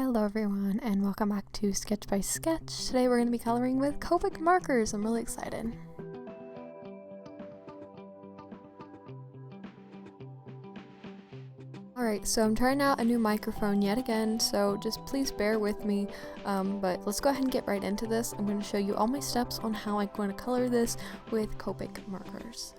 Hello everyone and welcome back to Sketch by Sketch. Today we're going to be coloring with COPIC markers. I'm really excited. Alright, so I'm trying out a new microphone yet again, so just please bear with me, but let's go ahead and get right into this. I'm going to show you all my steps on how I'm going to color this with COPIC markers.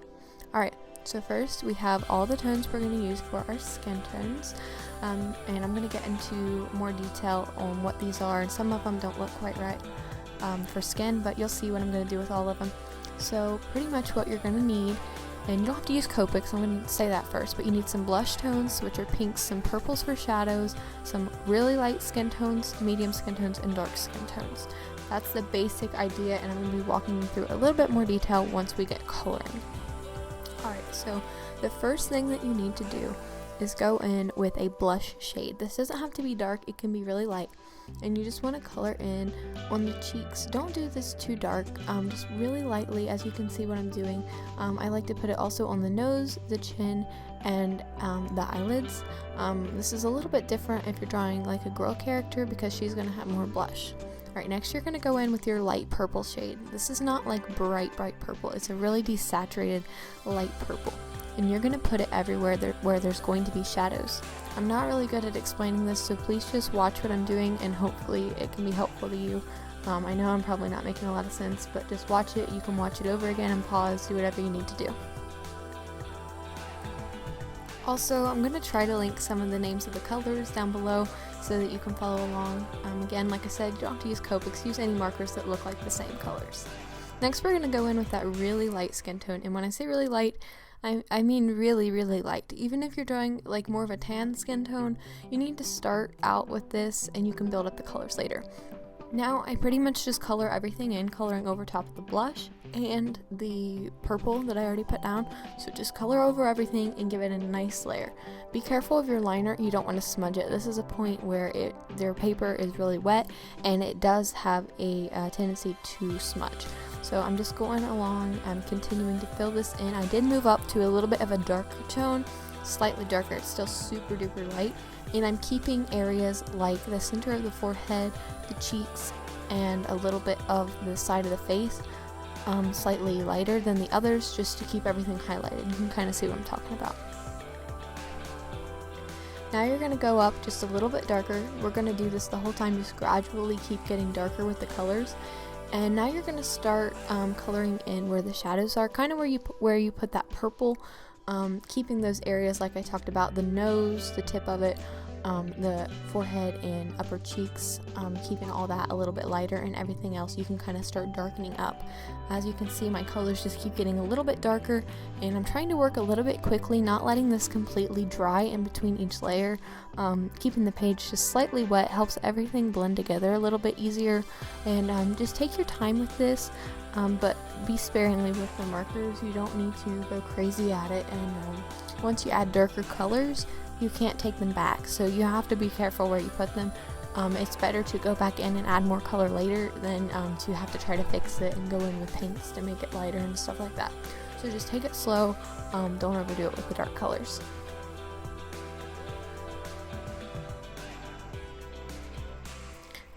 Alright, so first we have all the tones we're going to use for our skin tones, and I'm going to get into more detail on what these are, and some of them don't look quite right for skin, but you'll see what I'm going to do with all of them. So pretty much what you're going to need, and you don't have to use Copic, so I'm going to say that first, but you need some blush tones, which are pinks, some purples for shadows, some really light skin tones, medium skin tones, and dark skin tones. That's the basic idea, and I'm going to be walking you through a little bit more detail once we get coloring. Alright, so the first thing that you need to do is go in with a blush shade. This doesn't have to be dark, it can be really light. And you just want to color in on the cheeks. Don't do this too dark, just really lightly, as you can see what I'm doing. I like to put it also on the nose, the chin, and the eyelids. This is a little bit different if you're drawing like a girl character because she's going to have more blush. Alright, next you're going to go in with your light purple shade. This is not like bright purple, it's a really desaturated light purple. And you're going to put it everywhere where there's going to be shadows. I'm not really good at explaining this, so please just watch what I'm doing and hopefully it can be helpful to you. I know I'm probably not making a lot of sense, but just watch it. You can watch it over again and pause, do whatever you need to do. Also, I'm going to try to link some of the names of the colors down below so that you can follow along. Again, like I said, you don't have to use Copics, use any markers that look like the same colors. Next, we're going to go in with that really light skin tone, and when I say really light, I mean really light. Even if you're drawing like more of a tan skin tone, you need to start out with this and you can build up the colors later. Now I pretty much just color everything in, coloring over top of the blush and the purple that I already put down. So just color over everything and give it a nice layer. Be careful of your liner, you don't want to smudge it. This is a point where their paper is really wet and it does have a tendency to smudge. So I'm just going along, I'm continuing to fill this in. I did move up to a little bit of a darker tone, slightly darker, it's still super duper light. And I'm keeping areas like the center of the forehead, the cheeks, and a little bit of the side of the face slightly lighter than the others, just to keep everything highlighted. You can kind of see what I'm talking about. Now you're going to go up just a little bit darker. We're going to do this the whole time, just gradually keep getting darker with the colors. And now you're going to start coloring in where the shadows are, kind of where you put that purple, keeping those areas like I talked about, the nose, the tip of it, the forehead and upper cheeks, keeping all that a little bit lighter, and everything else you can kind of start darkening up. As you can see, my colors just keep getting a little bit darker, and I'm trying to work a little bit quickly, not letting this completely dry in between each layer. Keeping the page just slightly wet helps everything blend together a little bit easier, and just take your time with this, but be sparingly with the markers. You don't need to go crazy at it, and once you add darker colors, you can't take them back, so you have to be careful where you put them. It's better to go back in and add more color later than to have to try to fix it and go in with paints to make it lighter and stuff like that. So just take it slow, don't overdo it with the dark colors.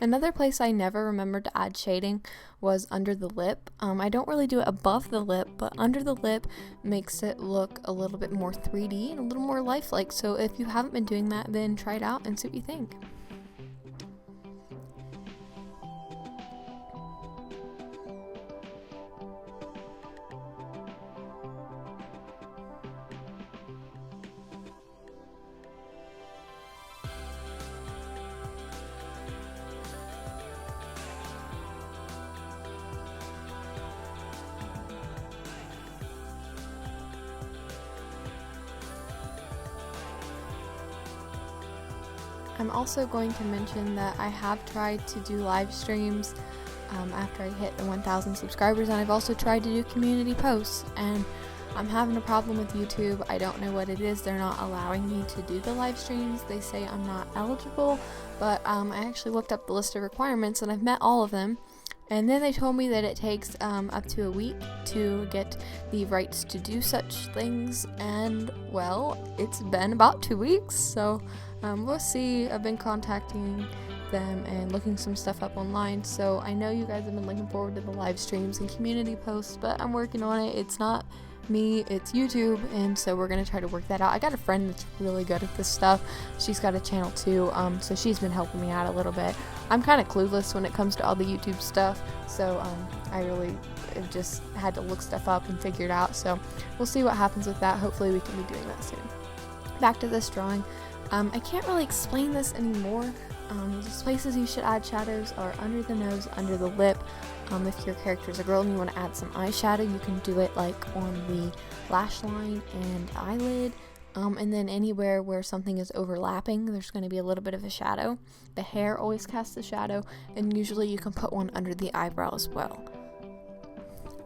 Another place I never remembered to add shading was under the lip. I don't really do it above the lip, but under the lip makes it look a little bit more 3D and a little more lifelike. So if you haven't been doing that, then try it out and see what you think. I'm also going to mention that I have tried to do live streams after I hit the 1,000 subscribers, and I've also tried to do community posts, and I'm having a problem with YouTube. I don't know what it is. They're not allowing me to do the live streams. They say I'm not eligible, but I actually looked up the list of requirements and I've met all of them. And then they told me that it takes up to a week to get the rights to do such things, and well, it's been about 2 weeks, so we'll see. I've been contacting them and looking some stuff up online. So I know you guys have been looking forward to the live streams and community posts, but I'm working on it. It's not me, it's YouTube, and so we're gonna try to work that out. I got a friend that's really good at this stuff. She's got a channel too, so she's been helping me out a little bit. I'm kind of clueless when it comes to all the YouTube stuff, so I really have just had to look stuff up and figure it out. So we'll see what happens with that. Hopefully we can be doing that soon. Back to this drawing. I can't really explain this anymore. Just places you should add shadows are under the nose, under the lip. If your character is a girl and you want to add some eyeshadow, you can do it like on the lash line and eyelid. And then anywhere where something is overlapping, there's going to be a little bit of a shadow. The hair always casts a shadow, and usually you can put one under the eyebrow as well.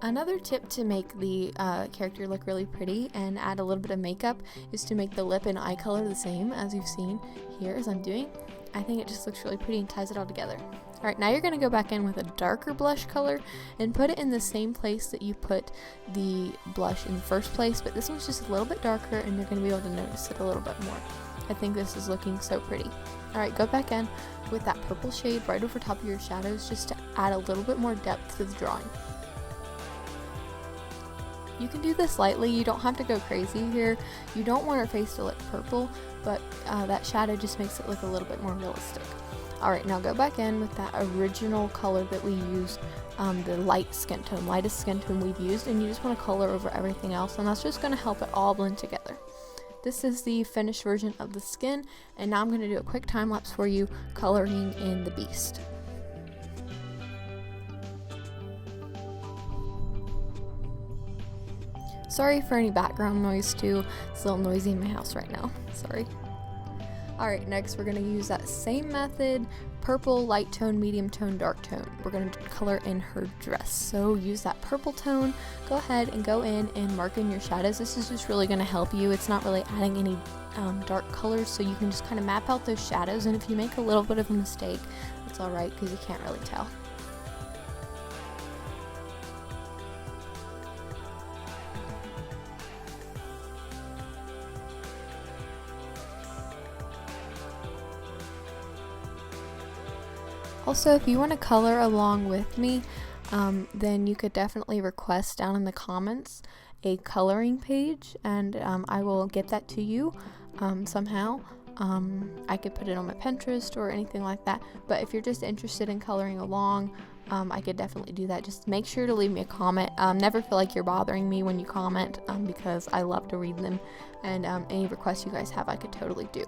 Another tip to make the character look really pretty and add a little bit of makeup is to make the lip and eye color the same as you've seen here as I'm doing. I think it just looks really pretty and ties it all together. Alright, now you're going to go back in with a darker blush color and put it in the same place that you put the blush in the first place, but this one's just a little bit darker and you're going to be able to notice it a little bit more. I think this is looking so pretty. Alright, go back in with that purple shade right over top of your shadows just to add a little bit more depth to the drawing. You can do this lightly, you don't have to go crazy here. You don't want her face to look purple, but that shadow just makes it look a little bit more realistic. Alright, now go back in with that original color that we used, the lightest skin tone we've used, and you just want to color over everything else, and that's just going to help it all blend together. This is the finished version of the skin, and now I'm going to do a quick time lapse for you coloring in the beast. Sorry for any background noise too, it's a little noisy in my house right now, sorry. Alright, next we're going to use that same method, purple, light tone, medium tone, dark tone. We're going to color in her dress. So use that purple tone, go ahead and go in and mark in your shadows. This is just really going to help you. It's not really adding any dark colors, so you can just kind of map out those shadows, and if you make a little bit of a mistake, it's alright because you can't really tell. Also, if you want to color along with me, then you could definitely request down in the comments a coloring page, and I will get that to you somehow. I could put it on my Pinterest or anything like that, but if you're just interested in coloring along, I could definitely do that. Just make sure to leave me a comment. Never feel like you're bothering me when you comment, because I love to read them, and any requests you guys have I could totally do.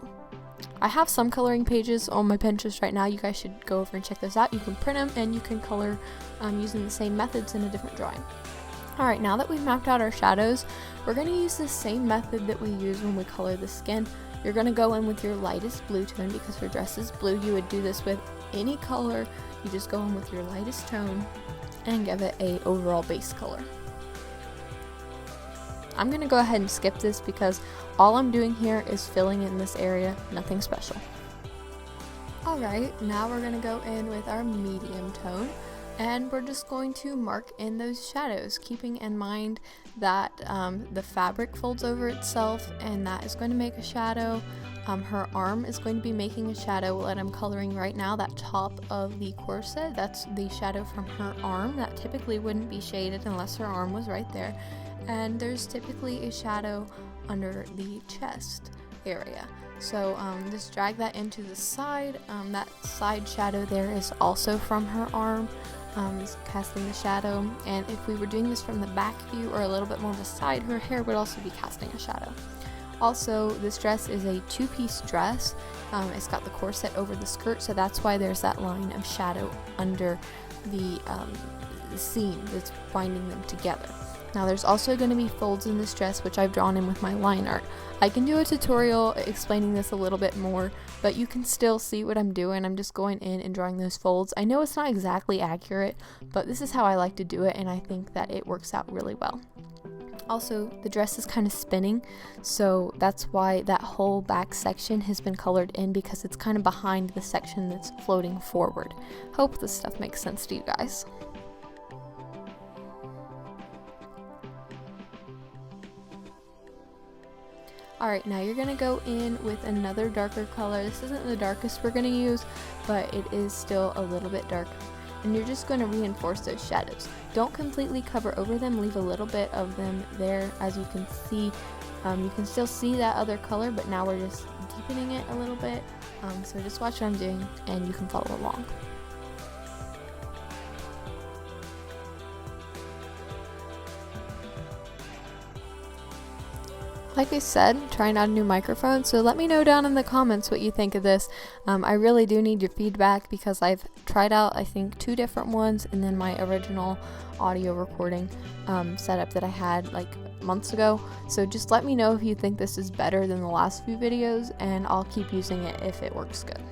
I have some coloring pages on my Pinterest right now. You guys should go over and check those out. You can print them and you can color using the same methods in a different drawing. Alright, now that we've mapped out our shadows, we're going to use the same method that we use when we color the skin. You're going to go in with your lightest blue tone because her dress is blue. You would do this with any color. You just go in with your lightest tone and give it a overall base color. I'm going to go ahead and skip this because all I'm doing here is filling in this area, nothing special. Alright, now we're going to go in with our medium tone, and we're just going to mark in those shadows, keeping in mind that the fabric folds over itself, and that is going to make a shadow. Her arm is going to be making a shadow that I'm coloring right now. That top of the corset, that's the shadow from her arm. That typically wouldn't be shaded unless her arm was right there. And there's typically a shadow under the chest area. So just drag that into the side. That side shadow there is also from her arm, casting the shadow. And if we were doing this from the back view or a little bit more of the side, her hair would also be casting a shadow. Also, this dress is a two-piece dress. It's got the corset over the skirt, so that's why there's that line of shadow under the seam that's binding them together. Now there's also going to be folds in this dress, which I've drawn in with my line art. I can do a tutorial explaining this a little bit more, but you can still see what I'm doing. I'm just going in and drawing those folds. I know it's not exactly accurate, but this is how I like to do it, and I think that it works out really well. Also, the dress is kind of spinning, so that's why that whole back section has been colored in, because it's kind of behind the section that's floating forward. Hope this stuff makes sense to you guys. Alright, now you're going to go in with another darker color. This isn't the darkest we're going to use, but it is still a little bit darker. And you're just going to reinforce those shadows. Don't completely cover over them, leave a little bit of them there. As you can see, you can still see that other color, but now we're just deepening it a little bit. So just watch what I'm doing and you can follow along. Like I said, trying out a new microphone, so let me know down in the comments what you think of this. I really do need your feedback because I've tried out, I think, 2 different ones and then my original audio recording setup that I had like months ago. So just let me know if you think this is better than the last few videos and I'll keep using it if it works good.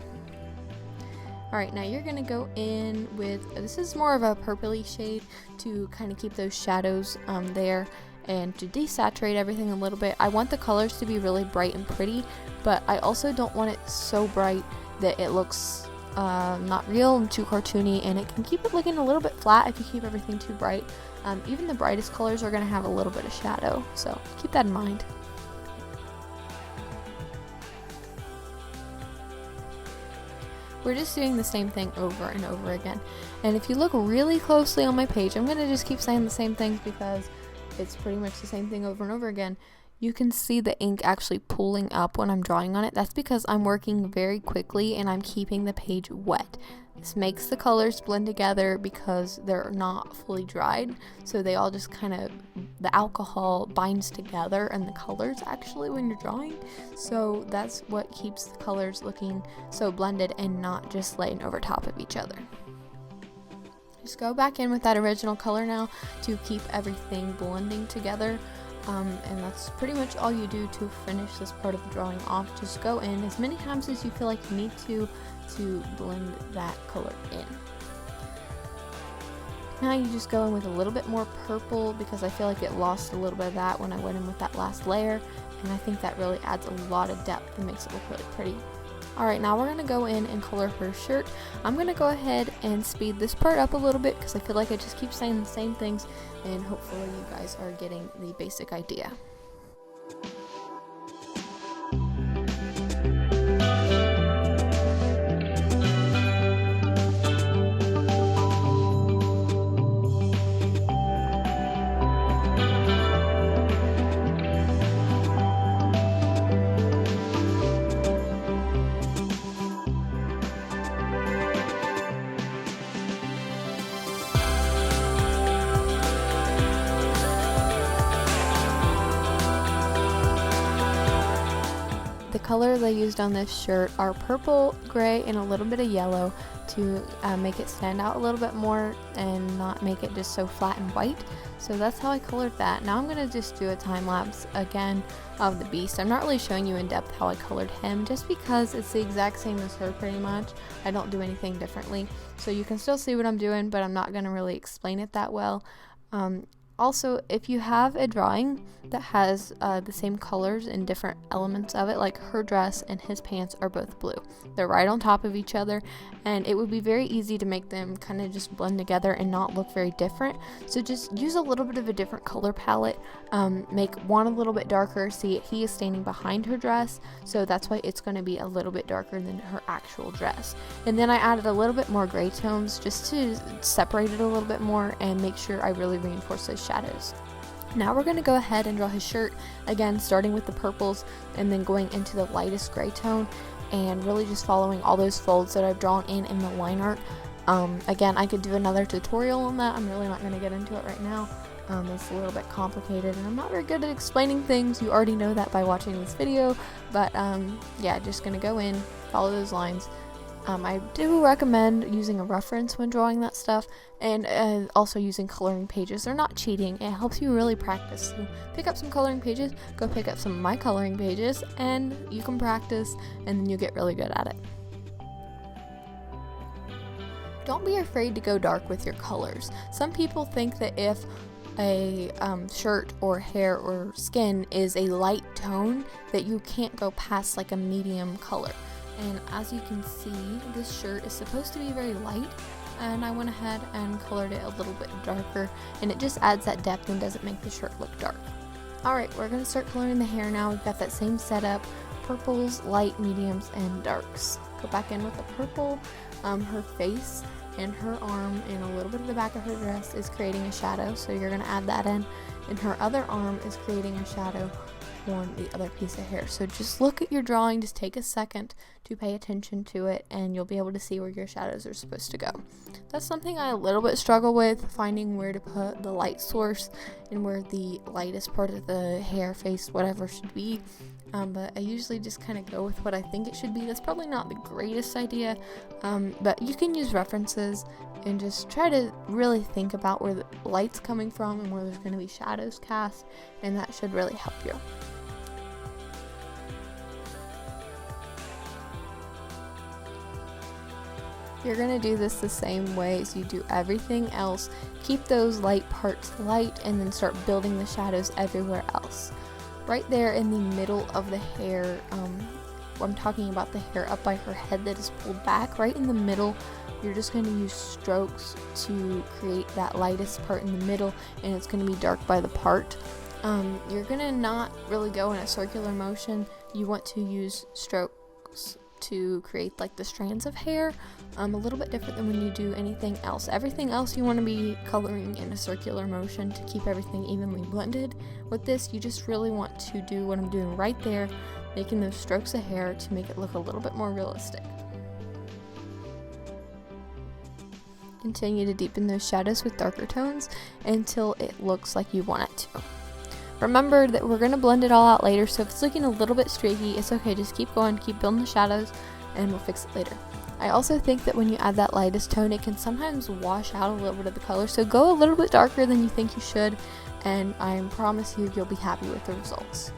Alright, now you're going to go in with, this is more of a purpley shade to kind of keep those shadows there. And to desaturate everything a little bit. I want the colors to be really bright and pretty, but I also don't want it so bright that it looks not real and too cartoony, and it can keep it looking a little bit flat if you keep everything too bright. Even the brightest colors are going to have a little bit of shadow, so keep that in mind. We're just doing the same thing over and over again. And if you look really closely on my page, I'm going to just keep saying the same things because it's pretty much the same thing over and over again. You can see the ink actually pooling up when I'm drawing on it. That's because I'm working very quickly and I'm keeping the page wet. This makes the colors blend together because they're not fully dried, so they all just kind of, the alcohol binds together and the colors actually when you're drawing. So that's what keeps the colors looking so blended and not just laying over top of each other. Just go back in with that original color now to keep everything blending together, and that's pretty much all you do to finish this part of the drawing off. Just go in as many times as you feel like you need to blend that color in. Now you just go in with a little bit more purple because I feel like it lost a little bit of that when I went in with that last layer, and I think that really adds a lot of depth and makes it look really pretty. Alright, now we're going to go in and color her shirt. I'm going to go ahead and speed this part up a little bit because I feel like I just keep saying the same things, and hopefully you guys are getting the basic idea. The colors I used on this shirt are purple, gray, and a little bit of yellow to make it stand out a little bit more and not make it just so flat and white. So that's how I colored that. Now I'm going to just do a time lapse again of the beast. I'm not really showing you in depth how I colored him just because it's the exact same as her pretty much. I don't do anything differently. So you can still see what I'm doing, but I'm not going to really explain it that well. Also, if you have a drawing that has the same colors and different elements of it, like her dress and his pants are both blue. They're right on top of each other, and it would be very easy to make them kind of just blend together and not look very different. So just use a little bit of a different color palette. Make one a little bit darker. See, he is standing behind her dress, so that's why it's going to be a little bit darker than her actual dress. And then I added a little bit more gray tones just to separate it a little bit more and make sure I really reinforce those shadows. Now we're going to go ahead and draw his shirt, again starting with the purples and then going into the lightest gray tone and really just following all those folds that I've drawn in the line art. Again, I could do another tutorial on that. I'm really not going to get into it right now. It's a little bit complicated and I'm not very good at explaining things. You already know that by watching this video, but yeah, just going to go in, follow those lines. I do recommend using a reference when drawing that stuff, and also using coloring pages. They're not cheating, it helps you really practice. So pick up some coloring pages, go pick up some of my coloring pages, and you can practice, and then you get really good at it. Don't be afraid to go dark with your colors. Some people think that if a shirt or hair or skin is a light tone, that you can't go past like a medium color. And as you can see, this shirt is supposed to be very light, and I went ahead and colored it a little bit darker, and it just adds that depth and doesn't make the shirt look dark. Alright, we're going to start coloring the hair now. We've got that same setup, purples, light, mediums, and darks. Go back in with the purple. Her face and her arm and a little bit of the back of her dress is creating a shadow, so you're going to add that in. And her other arm is creating a shadow on the other piece of hair. So just look at your drawing, just take a second to pay attention to it, and you'll be able to see where your shadows are supposed to go. That's something I a little bit struggle with, finding where to put the light source and where the lightest part of the hair, face, whatever should be. But I usually just kind of go with what I think it should be. That's probably not the greatest idea, but you can use references and just try to really think about where the light's coming from and where there's going to be shadows cast, and that should really help you. You're going to do this the same way as you do everything else. Keep those light parts light and then start building the shadows everywhere else. Right there in the middle of the hair, I'm talking about the hair up by her head that is pulled back, right in the middle, you're just going to use strokes to create that lightest part in the middle, and it's going to be dark by the part. You're going to not really go in a circular motion. You want to use strokes to create like the strands of hair, a little bit different than when you do anything else. Everything else you want to be coloring in a circular motion to keep everything evenly blended. With this, you just really want to do what I'm doing right there, making those strokes of hair to make it look a little bit more realistic. Continue to deepen those shadows with darker tones until it looks like you want it to. Remember that we're going to blend it all out later, so if it's looking a little bit streaky, it's okay, just keep going, keep building the shadows, and we'll fix it later. I also think that when you add that lightest tone, it can sometimes wash out a little bit of the color, so go a little bit darker than you think you should, and I promise you, you'll be happy with the results.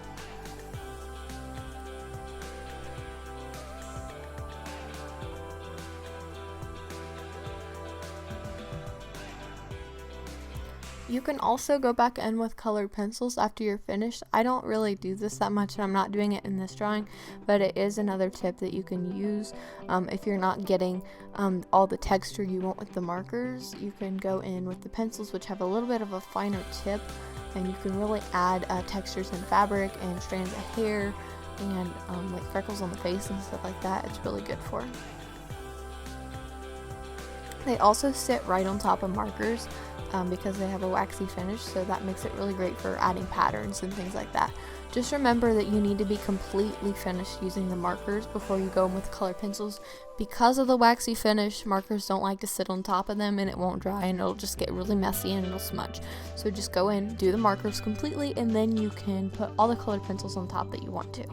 You can also go back in with colored pencils after you're finished. I don't really do this that much, and I'm not doing it in this drawing, but it is another tip that you can use. If you're not getting all the texture you want with the markers, you can go in with the pencils, which have a little bit of a finer tip, and you can really add textures in fabric and strands of hair and like freckles on the face and stuff like that. It's really good for. They also sit right on top of markers because they have a waxy finish, so that makes it really great for adding patterns and things like that. Just remember that you need to be completely finished using the markers before you go in with colored pencils. Because of the waxy finish, markers don't like to sit on top of them and it won't dry, and it'll just get really messy and it'll smudge. So just go in, do the markers completely, and then you can put all the colored pencils on top that you want to.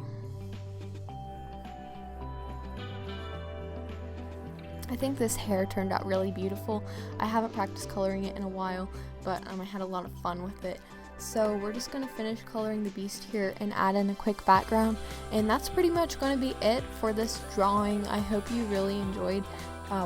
I think this hair turned out really beautiful. I haven't practiced coloring it in a while, but I had a lot of fun with it. So we're just going to finish coloring the beast here and add in a quick background, and that's pretty much going to be it for this drawing. I hope you really enjoyed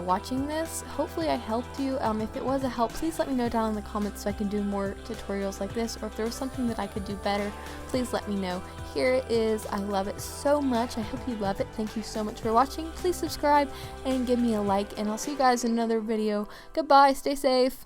watching this. Hopefully I helped you. If it was a help, please let me know down in the comments so I can do more tutorials like this, or if there was something that I could do better, please let me know. Here it is. I love it so much. I hope you love it. Thank you so much for watching. Please subscribe and give me a like, and I'll see you guys in another video. Goodbye. Stay safe.